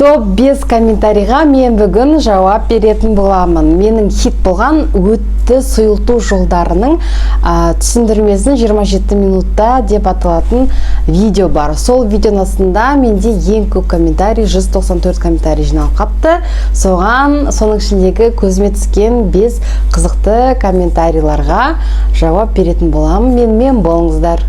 Топ 5 комментарийға мен бүгін жауап беретін боламын. Менің хит болған өтті сұйылту жолдарының түсіндірмесін 27 минутта деп аталатын видео бар. Сол видеоның астында менде ең көп комментарий 194 комментарий жиналып қапты. Соның ішіндегі көзіме түскен 5 қызықты комментарийларға жауап беретін боламын. Менімен болыңыздар.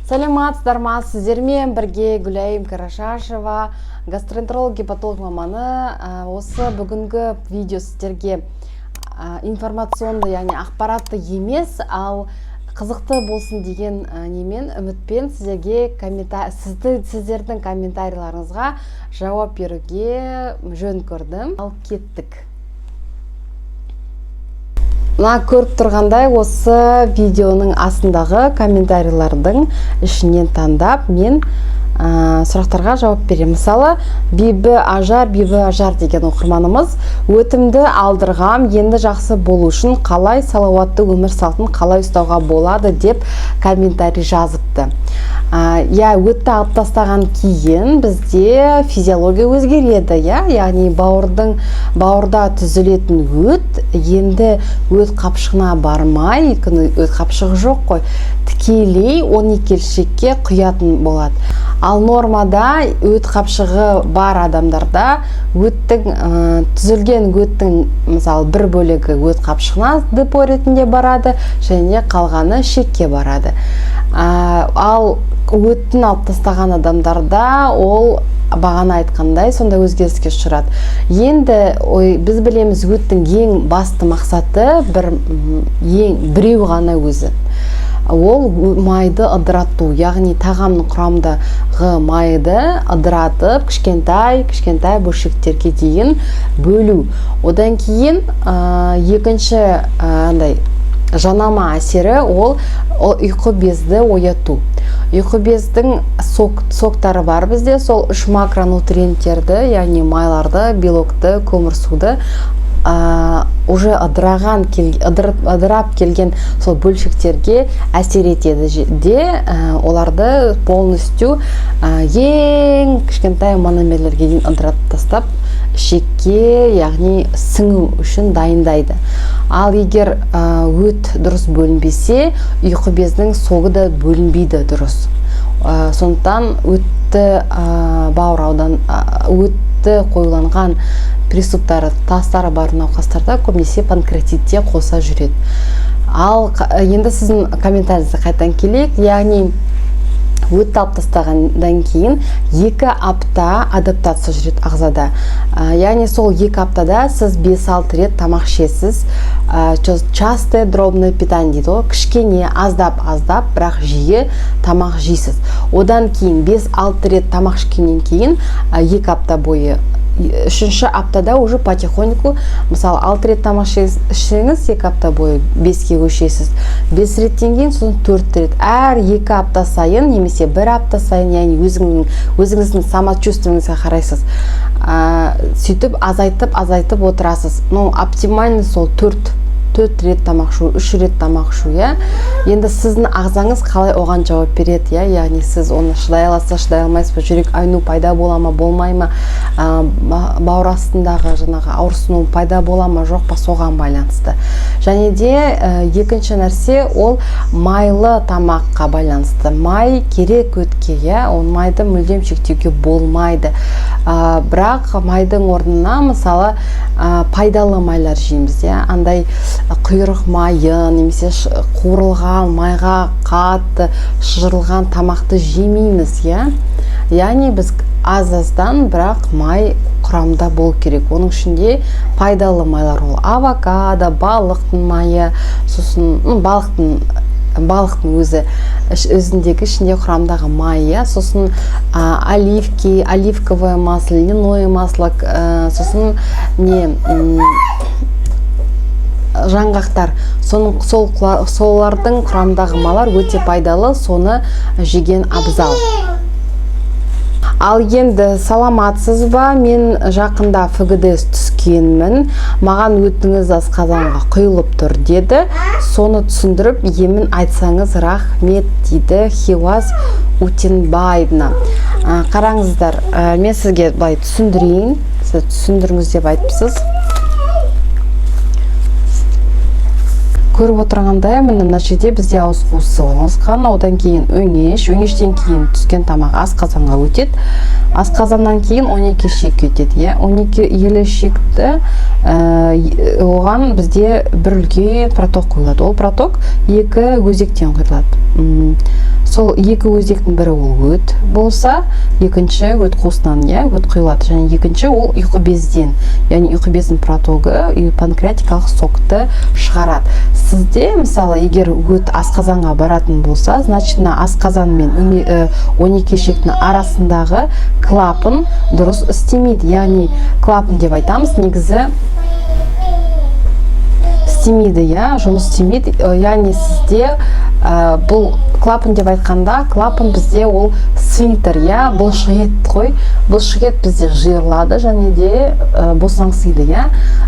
Саламатсыздар ма, сіздермен бірге Гүлайым Карашашева, гастроэнтеролог, гепатолог маманы. Осы бүгінгі видео сіздерге информационды, яғни ақпаратты емес, ал қызықты болсын деген немен, үмітпен сіздерге сіздердің комментарийларыңызға жауап беруге жөн көрдім. Ал кеттік. Мына көріп тұрғандай осы видеоның астындағы комментарийлардың ішінен таңдап мен сұрақтарға жауап беремін. Мысалы, Бибі Ажар деген оқырманымыз өтімді алдырғам, енді жақсы болу үшін қалай салауатты өмір салтын қалай ұстауға болады деп комментарий жазыпты. Өтті алып тастаған кейін бізде физиология өзгереді, яғни бауырда түзілетін өт енді өт қапшығына бармай, өт қапшығы жоқ қой, тікелей 12 шекке құятын болады. Ал нормада өт қапшығы бар адамдарда түзілген өттің мысалы бір бөлігі өт қапшығына депо ретінде барады, және қалғаны шекке барады. Ал өттің алып тастаған адамдарда ол бағана айтқандай сонда өзгеріске ұшырады. Енді біз білеміз өттің ең басты мақсаты біреу ғана өзі. Ол майды ыдырату, яғни тағамның құрамындағы майды ыдыратып, кішкентай бөлшектерге дейін бөлу. Одан кейін екінші жанама әсері ол ұйқы безді ояту. Ұйқы бездің соктары бар бізде, сол 3 макронутриенттерді, яғни майларды, белокты, көмірсуды уже ыдырап келген сол бөлшектерге әсер етеді де, оларды полностью ең кішкентай мономерлерге дейін ыдырап тастап шекке, яғни сіңу үшін дайындайды. Ал егер өт дұрыс бөлінбесе, ұйқы бездің соғы да бөлінбейді дұрыс. Сондықтан өтті қойыланған приступтары, тастары бар науқастарда көбінесе панкреатитте қоса жүреді. Ал енді сіздің комментарийіңізге қайтадан келейік, яғни өтті алып тастағаннан кейін 2 апта адаптация жүреді ағзада. Яғни сол 2 аптада сіз 5-6 рет тамақ ішесіз. Частое дробное питание дейді, кішкене аздап, бірақ жиі тамақ жейсіз. Одан кейін 5-6 рет тамақ ішкеннен кейін 2 апта бойы, 3-ші аптада уже потихоньку, мысалы 6 рет тамақ ішсеңіз, 2 апта бойы 5-ке көшесіз. 5 реттен кейін сосын 4 рет. Әр 2 апта сайын, немесе 1 апта сайын, яғни өзіңіздің самочувствиеңізге қарайсыз. Сөйтіп азайтып отырасыз. Оптимальный сол 4 рет тамақ ішу, 3 рет тамақ ішу. Енді сіздің ағзаңыз қалай оған жауап береді, яғни сіз оны шыдай аласыз, шыдай алмайсыз, жүрек айну пайда бола ма, болмай ма, бауыр астындағы ауырсыну пайда бола ма, жоқ па, соған байланысты. Және де екінші нәрсе ол майлы тамаққа байланысты. Май керек өтке, ол майды мүлдем шектеуге болмайды. Бірақ майдың орнына мысалы пайдалы майлар жейміз, андай құйрық майы, немесе қуырылған майға қатты шыжырылған тамақты жемейміз, яғни біз аздан бірақ май құрамында болу керек. Оның ішінде пайдалы майлар ол авокадо, балықтың майы, сосын балықтың өзіндегі ішінде құрамдағы майы, сосын оливковое масло, льняное масло, сосын жаңғақтар. Солардың құрамдағы майлар өте пайдалы, соны жеген абзал. Ал енді саламатсыз ба? Мен жақында ФГДС түскен түскенмін, маған өтіңіз асқазанға құйылып тұр деді, соны түсіндіріп емін айтсаңыз рахмет дейді Хиуаз Утенбаевна. Қараңыздар, мен сізге былай түсіндірейін, сіз түсіндіріңіз деп айтыпсыз. Көріп отырғандай, мына жерде бізде ауыз қуысы орналасқан, одан кейін өңештен кейін түскен тамақ асқазанға өтеді. Асқазаннан кейін 12 ішек өтеді. 12 ішекті оған бізде бір үлкен проток қойылады. Ол проток 2 өзектен құйылады. Сол 2 өзектің бірі ол өт болса, екінші өт қуысынан өт құйылады. Және екінші ол ұйқы безден, яғни ұйқы бездің протогы панкреатикалық сокты шығарады. Сізде, мысалы, егер өт асқазанға баратын болса, значит, асқазан мен 12 ішектің арасындағы клапан дұрыс істемейді. Яғни клапан деп айтамыз, негізі істемейді, жұмыс істемейді. Яғни сізде бұл клапан деп айтқанда, клапан бізде ол сфинктер, бұлшық ет қой. Бұлшық ет бізде жиырылады және де босаңсиды,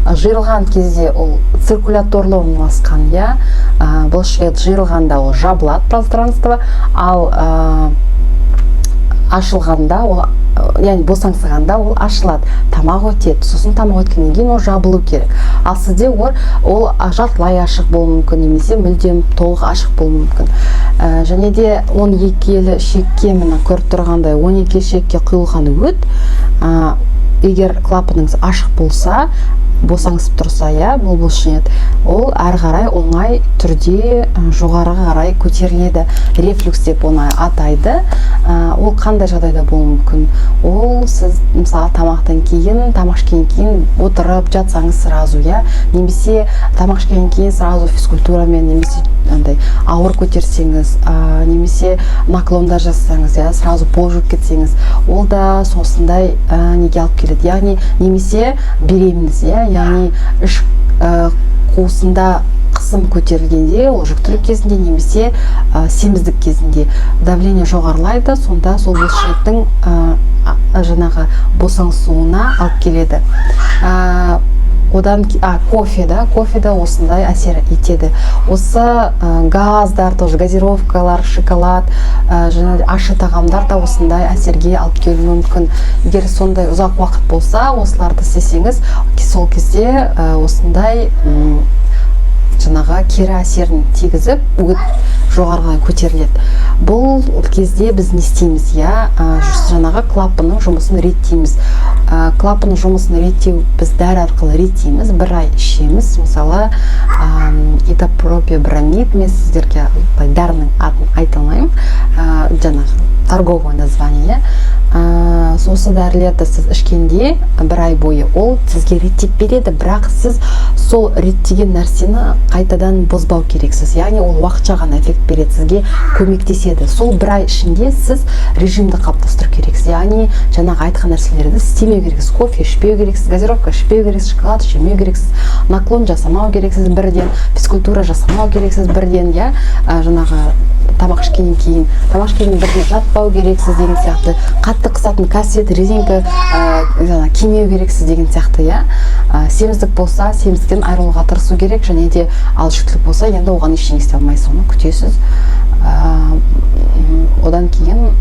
жиырылған кезде ол циркуляторлы орналасқан, бұлшық ет жиырылғанда ол жабылады пространство, ал ашылғанда, яғни босаңсығанда ол ашылады, тамақ өтеді, сосын тамақ өткеннен кейін ол жабылу керек. Ал сізде ол жартылай ашық болуы мүмкін, немесе мүлдем толық ашық болуы мүмкін. Және де 12 ішекке, мына көріп тұрғандай 12 ішекке құйылған өт, егер клапаныңыз ашық болса, босаңсып тұрса, бұл бұлшық ет, ол әрі қарай оңай түрде жоғарыға қарай көтеріледі. Рефлюкс деп оны атайды. Ол қандай жағдайда болуы мүмкін? Ол сіз, мысалы, тамақтан кейін, тамақ ішкеннен кейін отырып жатсаңыз сразу, немесе тамақ ішкеннен кейін сразу физкультурамен, немесе ауыр көтерсеңіз, немесе наклондар жасасаңыз, сразу пол жуып кетсеңіз, ол да осындай неге алып келеді. Яғни, немесе береміз, яғни іш қуысында қысым көтерілгенде, ол жүктілік кезінде, немесе семіздік кезінде давление жоғарылайды, сонда сол бұлшық еттің босаңсуына алып келеді. Одан кофе да осындай әсер етеді. Осы газдар, газировкалар, шоколад, ащы тағамдар да осындай әсерге алып келуі мүмкін. Егер сондай ұзақ уақыт болса, осыларды істесеңіз, сол кезде осындай кері әсерін тигізіп, өт жоғарыға көтеріледі. Бұл кезде біз не істейміз? Клапанның жұмысын реттейміз. Клапанның жұмысын реттеу біз дәрі арқылы реттейміз, 1 ай ішеміз. Мысалы, итопропиобромид, мен сіздерге дәрінің атын айта алмаймын, торговое название. Осы дәрілерді сіз ішкенде 1 ай бойы ол сізге реттеп береді, бірақ сіз сол реттеген нәрсені қайтадан бұзбау керексіз. Яғни ол уақытша ғана эффект береді, сізге көмектеседі. Сол 1 ай ішінде сіз режимді қалыптастыру керексіз. Яғни жаңағы айтқан нәрселерді істемеу керексіз. Кофе ішпеу керексіз, газировка ішпеу керексіз, шоколад ішемеу керексіз, наклон жасамау керексіз бірден, физкультура жасамау керексіз бірден, тамақ ішкеннен кейін бірден жатпау керексіз деген сияқты, қатты қысатын кассет, резинка кимеу керексіз деген сияқты, семіздік болса, семіздіктен айырылуға тырысу керек, және де ал жүктілік болса, енді оған ештеңе істей алмайсыз, оны күтесіз. Одан кейін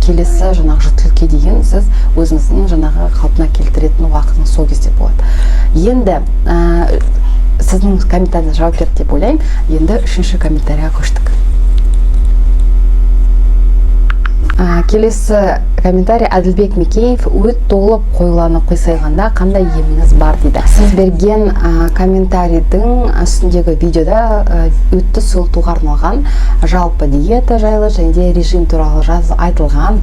келесі жүктілікке дейін сіз өзіңіздің қалпына келтіретін уақытыңыз сол кезде болады. Енді сіздің комментарийіңізге жауап берді деп ойлаймын. Енді 3-ші комментарийға көштік. Келесі комментарий Әділбек Мекеев: өт толып қойыланы қисайғанда қандай еміңіз бар дейді. Сіз берген комментарийдің үстіндегі видеода өтті сұйылтуға арналған жалпы диета жайлы және де режим туралы айтылған,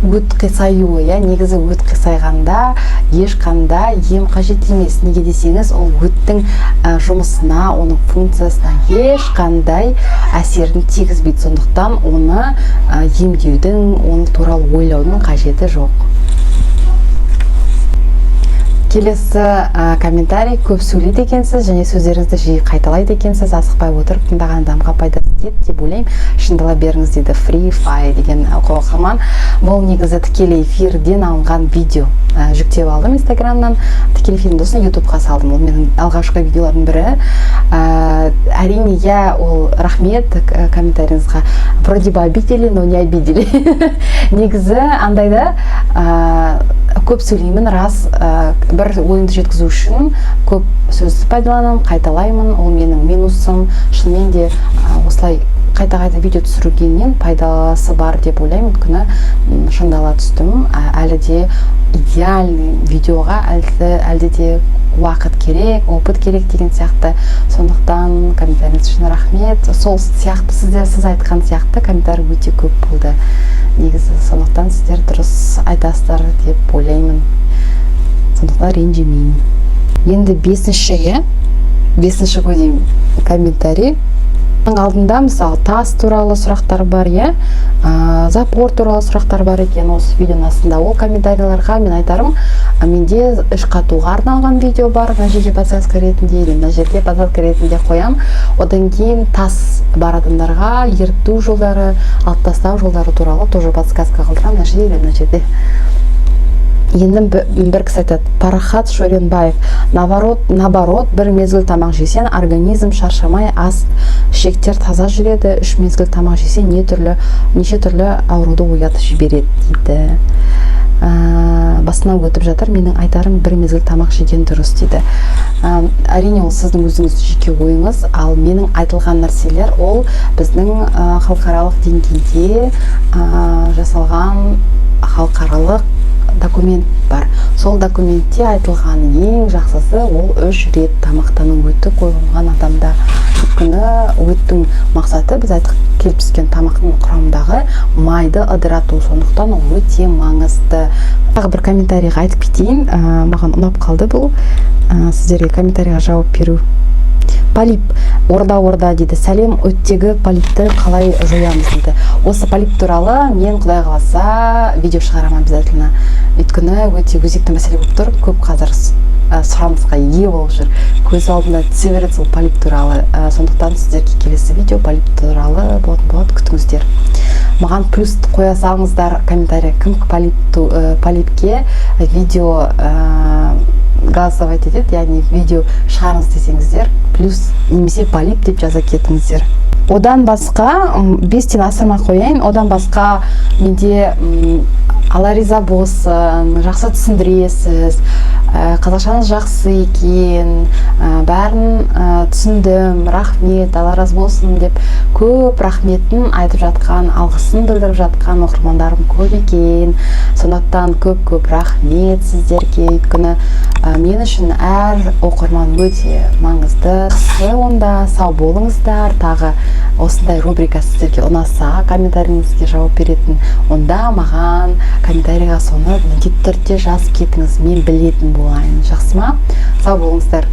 өт қисаюы, негізі өт қисайғанда ешқандай ем қажет емес. Неге десеңіз, ол өттің жұмысына, оның функциясына ешқандай әсерін тигізбейді. Сондықтан оны емдеудің, оның туралы ойлаудың қажеті жоқ. Келесі комментарий: көп сөйлейді екенсіз және сөздеріңізді жиі қайталайды екенсіз, асықпай отырып тыңдаған адамға пайдасы тиеді деп ойлаймын, шындала беріңіз, дейді Free Fire деген оқырман. Бұл негізі тікелей эфирден алынған видео, жүктеп алдым Инстаграмнан, тікелей эфирдің досын ютубқа салдым. Ол менің алғашқы видеолардың бірі. Әрине, ол рахмет комментарийіңізға. Вроде бы обидели, но не обидели. Негізі андайда көп сөйлеймін, рас, бір ойымды жеткізу үшін көп сөзді пайдаланамын, қайталаймын, ол менің минусым. Шынымен де осылай қайта-қайта видео түсіргеннен пайдасы бар деп ойлаймын. Өйткені шыңдала түстім, әлі де идеальный видеоға әлде де уақыт керек, опыт керек деген сияқты. Сондықтан комментарийіңіз үшін рахмет. Сол сияқты сіз айтқан сияқты комментарий өте көп болды негізі. Сондықтан сіздер дұрыс айтасыздар деп ойлаймын. Сондықтан ренжімеймін. Енді бесінші деймін комментарий. Алдында мысалы тас туралы сұрақтар бар, запор туралы сұрақтар бар екен осы видеоның астында. Ол комментарийларға мен айтарым, менде іш қатуға арналған видео бар, мына жерге подсказка ретінде, мына жерге подсказка ретінде қоям. Одан кейін тас бар адамдарға ерту жолдары, алып тастау жолдары туралы тоже подсказка қалдырам, мына жерде. Енді бір кісі айтады: Парахат Шоренбаев, наоборот, бір мезгіл тамақ жесең, организм шаршамай, ас ішектер таза жүреді, 3 мезгіл тамақ жесең, неше түрлі ауруды оятып жібереді, дейді. Басынан өтіп жатыр, менің айтарым бір мезгіл тамақ жеген дұрыс, дейді. Әрине, ол сіздің өзіңіз жеке ойыңыз, ал менің айтылған нәрселер ол біздің халықаралық деңгейде жасалған халықаралық документ бар. Сол документте айтылған ең жақсысы ол 3 рет тамақтану өті қойылған адамда. Өйткені өттің мақсаты біз келіп түскен тамақтың құрамындағы майды ыдырату, сондықтан ол өте маңызды. Тағы бір комментарийға айтып кетейін, маған ұнап қалды бұл. Сіздерге комментарийға жауап беру. Полип, орда дейді. Сәлем, өттегі полипті қалай жоямыз, дейді. Осы полип туралы мен Құдай қаласа видео шығарамын обязательно. Өйткені өте өзекті мәселе болып тұр. Көп қазір сұранысқа ие болып жүр. Көз алдына түсе береді сол полип туралы. Сондықтан сіздерге келесі видео полип туралы болады, күтіңіздер. Маған плюс қоя салыңыздар комментарий, кім полипке видео голосовать етеді, яғни видео шығарыңыз десеңіздер, плюс немесе полип деп жаза кетіңіздер. Одан басқа 5-тен асырмай қояйын. Одан басқа менде Алла риза болсын, жақсы түсіндіресіз, қазақшаңыз жақсы екен, бәрін түсіндім, рахмет, Алла разы болсын деп көп рахметін айтып жатқан, алғысын білдіріп жатқан оқырмандарым көп екен. Сондықтан көп рахмет сіздерге. Өйткені мен үшін әр оқырман өте маңызды. Онда сау болыңыздар. Тағы осындай рубрика сіздерге ұнаса, комментарийіңізге жауап беретін, онда маған комментарийға соны міндетті түрде жазып кетіңіз, мен білетін болайын. Жақсы ма? Сау болыңыздар.